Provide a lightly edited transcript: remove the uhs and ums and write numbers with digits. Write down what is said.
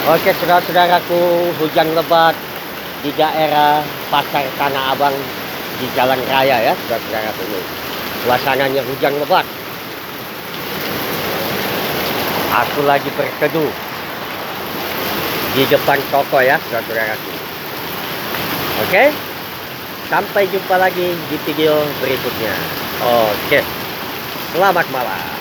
Oke, saudara-saudaraku, hujan lebat di daerah Pasar Tanah Abang di Jalan Raya ya, saudara-saudaraku ini. Suasananya hujan lebat. Aku lagi berteduh di depan toko ya, saudara-saudaraku. Oke, sampai jumpa lagi di video berikutnya. Oke, selamat malam.